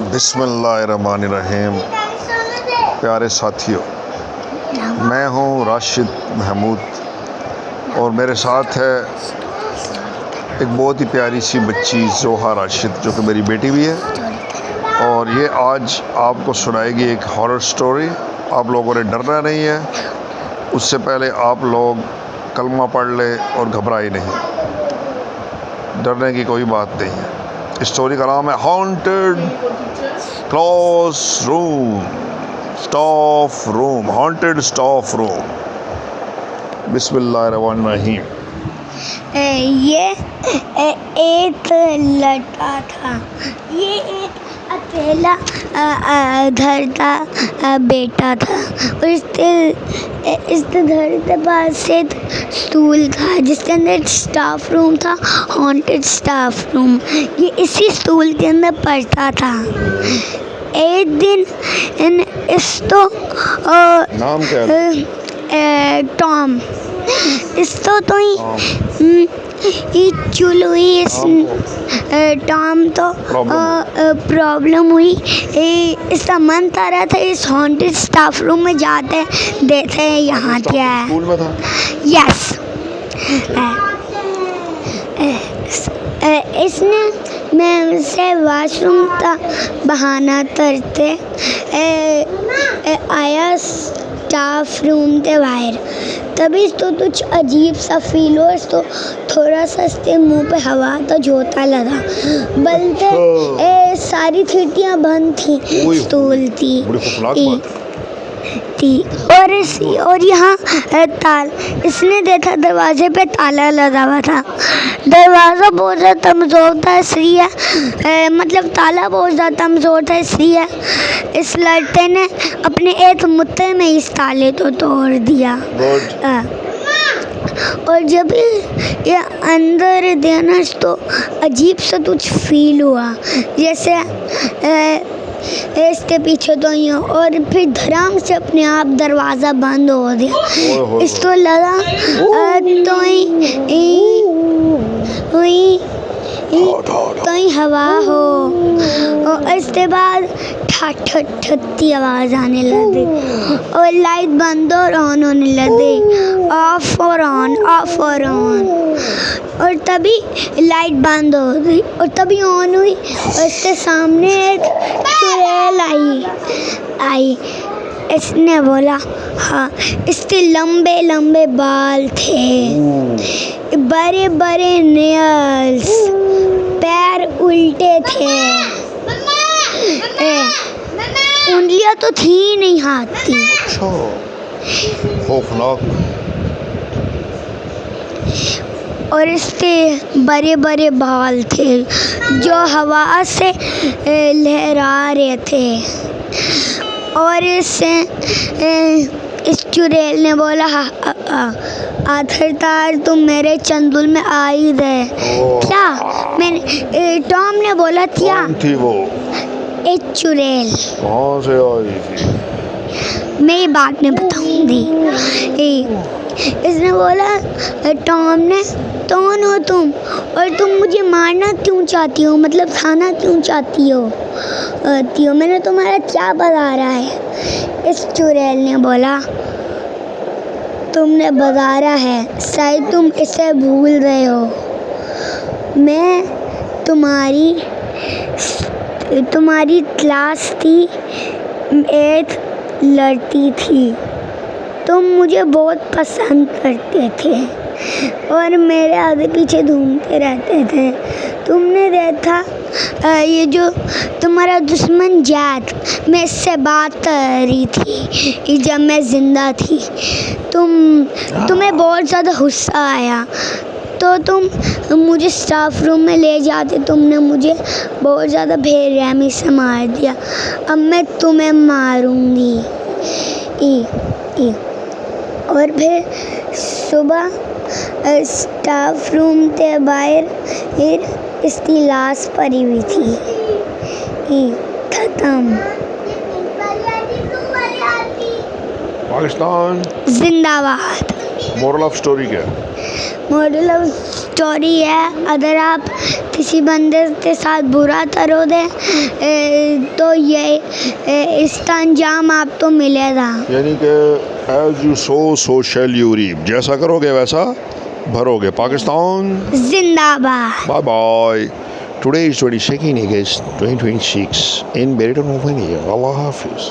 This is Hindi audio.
बिस्मिल्लाहिर्रहमानिर्रहीम। प्यारे साथियों, मैं हूँ राशिद महमूद और मेरे साथ है एक बहुत ही प्यारी सी बच्ची जोहा राशिद, जो कि मेरी बेटी भी है। और ये आज आपको सुनाएगी एक हॉरर स्टोरी। आप लोगों ने डरना नहीं है। उससे पहले आप लोग कलमा पढ़ ले और घबराए नहीं। डरने की कोई बात नहीं है। स्टोरी का नाम है haunted classroom, staff room, haunted staff room. बिस्मिल्लाहिर्रहमानिर्रहीम। ये एक लड़का था। ये एक अकेला घर का बेटा था। और इस घर के पास एक स्टूल था जिसके अंदर स्टाफ रूम था, हॉन्टेड स्टाफ रूम। ये इसी स्टूल के अंदर पढ़ता था। एक दिन नाम क्या है? टॉम। तो ही चुल हुई टॉम तो प्रॉब्लम हुई। इसका मन कर रहा था इस हॉन्टेड स्टाफ रूम में जाते देखे यहाँ क्या है। स्कूल में था? यस। इसने मैं से वॉशरूम का बहाना करते आया स्टाफ रूम के बाहर। तभी तो कुछ अजीब सा फील हो, तो थोड़ा सा इसके मुंह पे हवा का झोंका लगा। बल्कि सारी खिड़कियाँ बंद थी, स्टूल थी। और यहाँ इसने देखा दरवाजे पे ताला लगा हुआ था। दरवाज़ा बहुत ज़्यादा कमज़ोर था, इसलिए मतलब ताला बहुत ज़्यादा कमज़ोर था, इसलिए इस लड़के ने अपने एक मुट्ठे में इस ताले को तोड़ दिया। और जब ये अंदर देना तो अजीब सा कुछ फील हुआ, जैसे इसके पीछे तो ही। और फिर धड़ाम से अपने आप दरवाज़ा बंद हो गया। इसको लगा तो ही हवा हो। और इसके बाद ठट्टी आवाज़ आने लगी और लाइट बंद और ऑन होने लगी, ऑफ और ऑन, ऑफ और ऑन। और तभी लाइट बंद हो गई और तभी ऑन हुई और इसके सामने एक चुड़ैल आई। इसने बोला, हाँ, इसके लंबे लंबे बाल थे, बड़े बड़े नेल्स, पैर उल्टे थे, उंगलियां तो थी ही नहीं, हाथ थी। खौफनाक। और इसके बड़े बड़े बाल थे जो हवा से लहरा रहे थे। और इस चुड़ैल ने बोला, आखिरकार तुम मेरे चंदुल में आई गए क्या? टॉम ने बोला, क्या? कौन थी वो? एक चुड़ैल। कहाँ से आई थी? मैं ये बाद में बताऊंगी। इसने बोला, टॉम ने, कौन हो तुम और तुम मुझे मारना क्यों चाहती हो, मतलब खाना क्यों चाहती हो? मैंने तुम्हारा क्या बगाड़ा है? इस चुड़ैल ने बोला, तुमने बगाड़ा है, शायद तुम इसे भूल गए हो। मैं तुम्हारी क्लास थी, एक लड़की थी, तुम मुझे बहुत पसंद करते थे और मेरे आगे पीछे घूमते रहते थे। तुमने देखा ये जो तुम्हारा दुश्मन जैक, मैं इससे बात कर रही थी जब मैं ज़िंदा थी। तुम्हें बहुत ज़्यादा गुस्सा आया तो तुम मुझे स्टाफ रूम में ले जाते। तुमने मुझे बहुत ज़्यादा बेरहमी से मार दिया। अब मैं तुम्हें मारूंगी। और फिर सुबह स्टाफ रूम के बाहर इसकी लाश पड़ी हुई थी। खत्म। पाकिस्तान जिंदाबाद। मोरल ऑफ स्टोरी क्या है? मॉडल ऑफ स्टोरी है, अगर आप किसी बंदे के साथ बुरा करोगे तो ये इसका अंजाम आपको मिलेगा। यानी कि as you sow shall you reap, जैसा करोगे वैसा भरोगे। पाकिस्तान जिंदाबाद। Bye bye. Today is 22 August 2026 in Beriton, Romania. Allah Hafiz.